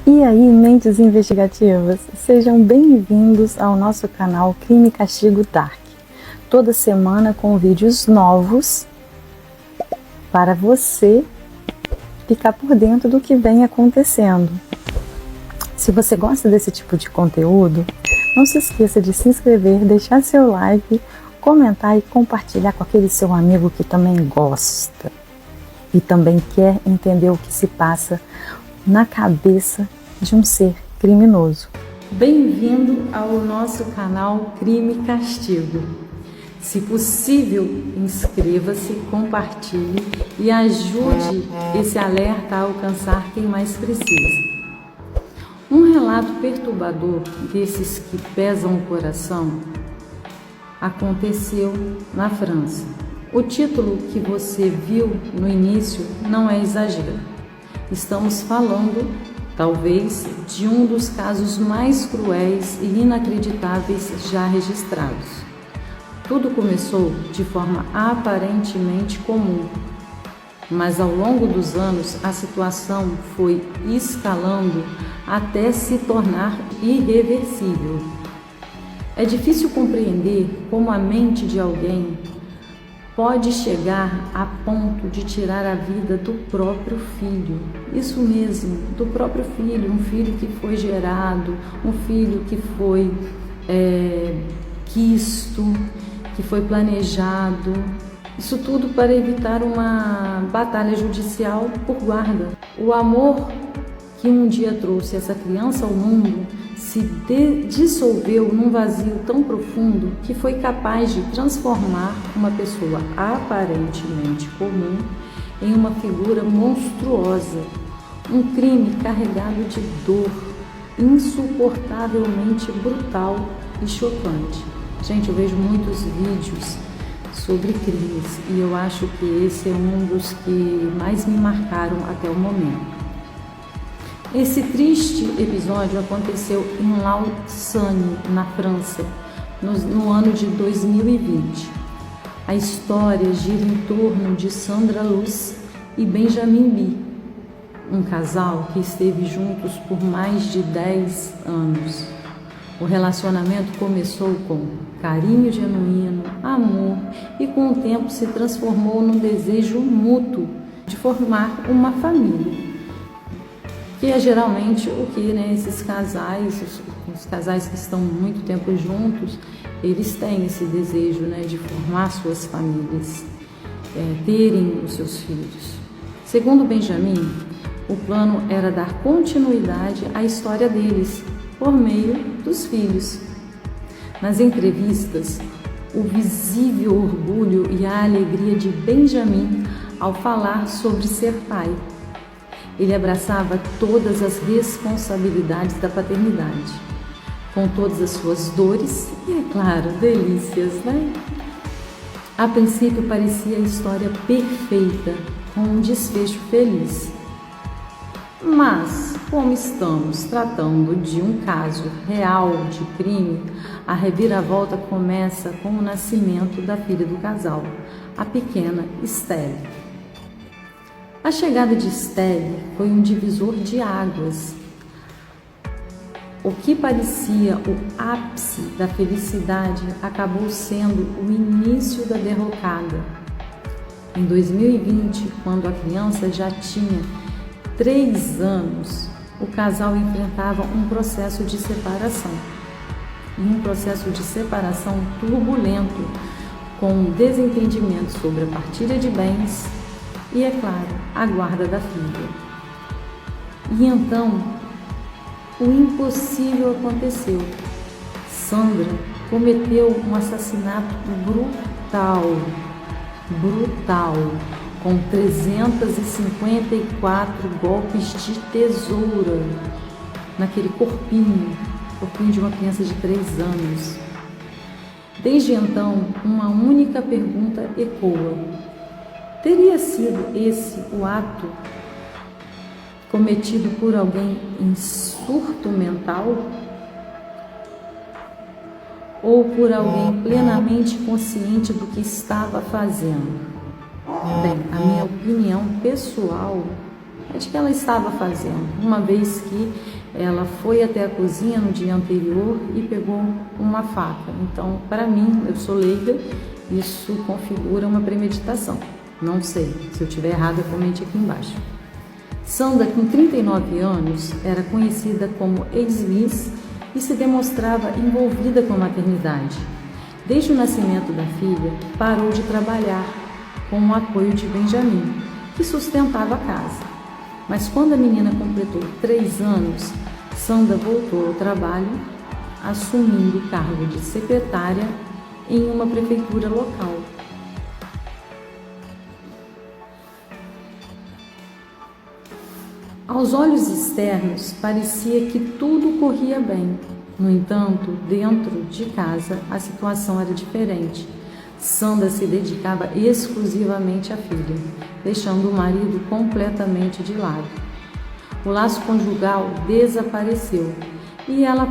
E aí, mentes investigativas, sejam bem-vindos ao nosso canal Crime e Castigo Dark. Toda semana com vídeos novos para você ficar por dentro do que vem acontecendo. Se você gosta desse tipo de conteúdo, não se esqueça de se inscrever, deixar seu like, comentar e compartilhar com aquele seu amigo que também gosta e também quer entender o que se passa na cabeça de um ser criminoso. Bem-vindo ao nosso canal Crime e Castigo. Se possível, inscreva-se, compartilhe e ajude esse alerta a alcançar quem mais precisa. Um relato perturbador desses que pesam o coração aconteceu na França. O título que você viu no início não é exagero. Estamos falando, talvez, de um dos casos mais cruéis e inacreditáveis já registrados. Tudo começou de forma aparentemente comum, mas ao longo dos anos a situação foi escalando até se tornar irreversível. É difícil compreender como a mente de alguém pode chegar a ponto de tirar a vida do próprio filho. Isso mesmo, do próprio filho, um filho que foi gerado, um filho que foi quisto, que foi planejado. Isso tudo para evitar uma batalha judicial por guarda. O amor que um dia trouxe essa criança ao mundo se dissolveu num vazio tão profundo que foi capaz de transformar uma pessoa aparentemente comum em uma figura monstruosa, um crime carregado de dor, insuportavelmente brutal e chocante. Gente, eu vejo muitos vídeos sobre crimes e eu acho que esse é um dos que mais me marcaram até o momento. Esse triste episódio aconteceu em Lausanne, na França, no ano de 2020. A história gira em torno de Sandra Luz e Benjamin Bee, um casal que esteve juntos por mais de 10 anos. O relacionamento começou com carinho genuíno, amor e com o tempo se transformou num desejo mútuo de formar uma família. Que é geralmente o que esses casais, os casais que estão muito tempo juntos, eles têm esse desejo de formar suas famílias, terem os seus filhos. Segundo Benjamin, o plano era dar continuidade à história deles por meio dos filhos. Nas entrevistas, o visível orgulho e a alegria de Benjamin ao falar sobre ser pai. Ele abraçava todas as responsabilidades da paternidade, com todas as suas dores e, é claro, delícias, A princípio parecia a história perfeita, com um desfecho feliz. Mas, como estamos tratando de um caso real de crime, a reviravolta começa com o nascimento da filha do casal, a pequena Estelle. A chegada de Estelle foi um divisor de águas. O que parecia o ápice da felicidade acabou sendo o início da derrocada. Em 2020, quando a criança já tinha 3 anos, o casal enfrentava um processo de separação. E um processo de separação turbulento, com desentendimento sobre a partilha de bens e, é claro, a guarda da filha. E então, o impossível aconteceu. Sandra cometeu um assassinato brutal, com 354 golpes de tesoura naquele corpinho de uma criança de 3 anos. Desde então, uma única pergunta ecoa. Teria sido esse o ato cometido por alguém em surto mental? Ou por alguém plenamente consciente do que estava fazendo? Bem, a minha opinião pessoal é de que ela estava fazendo, uma vez que ela foi até a cozinha no dia anterior e pegou uma faca. Então, para mim, eu sou leiga, isso configura uma premeditação. Não sei, se eu estiver errada, comente aqui embaixo. Sandra, com 39 anos, era conhecida como ex-miss e se demonstrava envolvida com a maternidade. Desde o nascimento da filha, parou de trabalhar com o apoio de Benjamin, que sustentava a casa. Mas quando a menina completou 3 anos, Sandra voltou ao trabalho, assumindo o cargo de secretária em uma prefeitura local. Aos olhos externos, parecia que tudo corria bem. No entanto, dentro de casa, a situação era diferente. Sandra se dedicava exclusivamente à filha, deixando o marido completamente de lado. O laço conjugal desapareceu e ela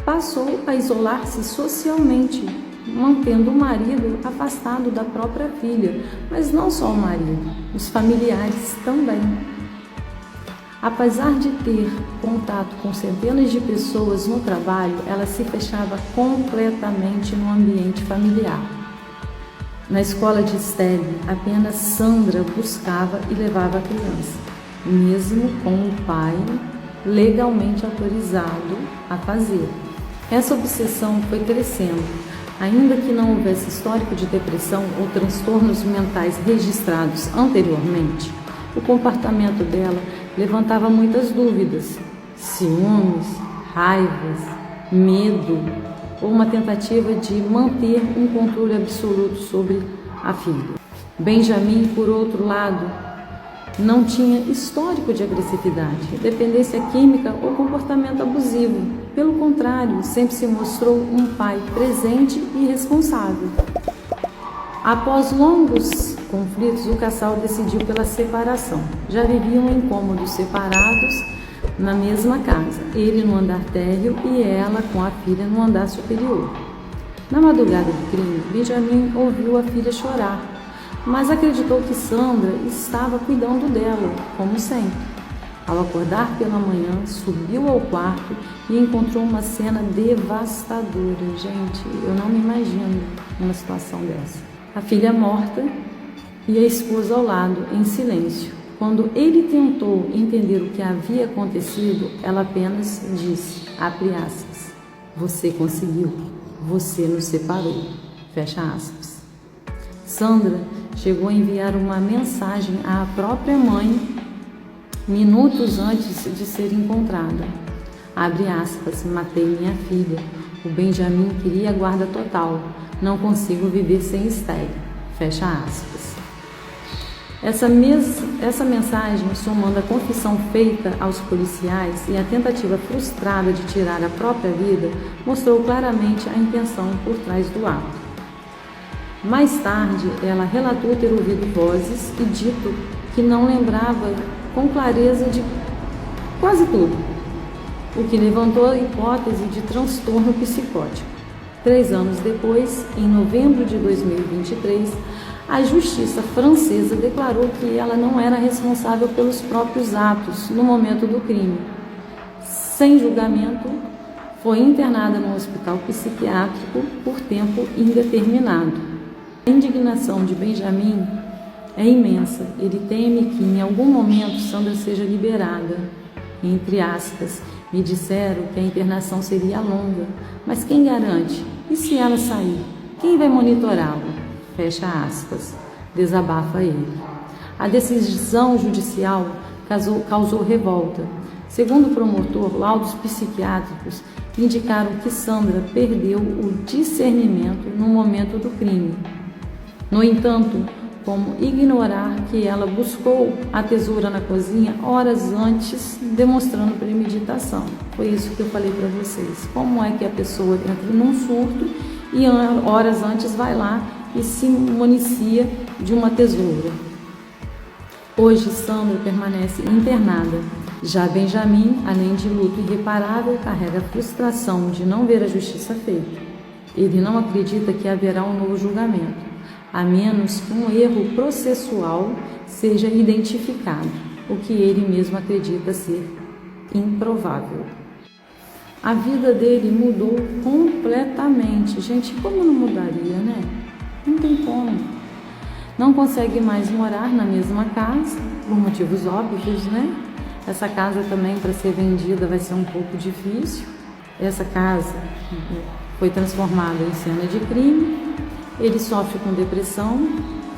passou a isolar-se socialmente, mantendo o marido afastado da própria filha, mas não só o marido, os familiares também. Apesar de ter contato com centenas de pessoas no trabalho, ela se fechava completamente no ambiente familiar. Na escola de Estelle, apenas Sandra buscava e levava a criança, mesmo com o pai legalmente autorizado a fazer. Essa obsessão foi crescendo. Ainda que não houvesse histórico de depressão ou transtornos mentais registrados anteriormente, o comportamento dela levantava muitas dúvidas: ciúmes, raivas, medo ou uma tentativa de manter um controle absoluto sobre a filha. Benjamin, por outro lado, não tinha histórico de agressividade, dependência química ou comportamento abusivo. Pelo contrário, sempre se mostrou um pai presente e responsável. Após longos conflitos, o casal decidiu pela separação. Já viviam em cômodos separados na mesma casa, ele no andar térreo e ela com a filha no andar superior. Na madrugada do crime, Benjamin ouviu a filha chorar, mas acreditou que Sandra estava cuidando dela, como sempre. Ao acordar pela manhã, subiu ao quarto e encontrou uma cena devastadora. Gente, eu não me imagino uma situação dessa. A filha morta e a esposa ao lado, em silêncio. Quando ele tentou entender o que havia acontecido, ela apenas disse, abre aspas, você conseguiu, você nos separou, fecha aspas. Sandra chegou a enviar uma mensagem à própria mãe minutos antes de ser encontrada. Abre aspas, matei minha filha, o Benjamin queria guarda total, não consigo viver sem Estelle, fecha aspas. Essa mensagem, somando a confissão feita aos policiais e a tentativa frustrada de tirar a própria vida, mostrou claramente a intenção por trás do ato. Mais tarde, ela relatou ter ouvido vozes e dito que não lembrava com clareza de quase tudo, o que levantou a hipótese de transtorno psicótico. 3 anos depois, em novembro de 2023, a justiça francesa declarou que ela não era responsável pelos próprios atos no momento do crime. Sem julgamento, foi internada no hospital psiquiátrico por tempo indeterminado. A indignação de Benjamin é imensa. Ele teme que em algum momento Sandra seja liberada. Entre aspas, me disseram que a internação seria longa, mas quem garante? E se ela sair? Quem vai monitorá-la? Fecha aspas, desabafa ele. A decisão judicial causou revolta. Segundo o promotor, laudos psiquiátricos indicaram que Sandra perdeu o discernimento no momento do crime. No entanto, como ignorar que ela buscou a tesoura na cozinha horas antes, demonstrando premeditação? Foi isso que eu falei para vocês. Como é que a pessoa entra num surto e horas antes vai lá e se municia de uma tesoura? Hoje, Sandra permanece internada. Já Benjamin, além de luto irreparável, carrega a frustração de não ver a justiça feita. Ele não acredita que haverá um novo julgamento, a menos que um erro processual seja identificado, o que ele mesmo acredita ser improvável. A vida dele mudou completamente. Gente, como não mudaria, né? Não tem como. Não consegue mais morar na mesma casa, por motivos óbvios, né? Essa casa também, para ser vendida, vai ser um pouco difícil. Essa casa foi transformada em cena de crime. Ele sofre com depressão,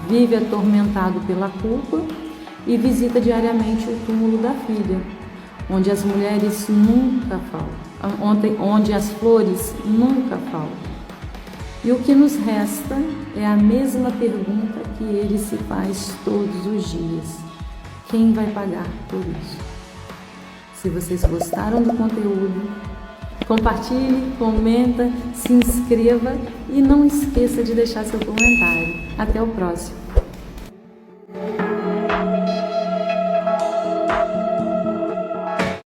vive atormentado pela culpa e visita diariamente o túmulo da filha, onde as mulheres nunca faltam, onde as flores nunca faltam. E o que nos resta é a mesma pergunta que ele se faz todos os dias: quem vai pagar por isso? Se vocês gostaram do conteúdo, compartilhe, comenta, se inscreva e não esqueça de deixar seu comentário. Até o próximo!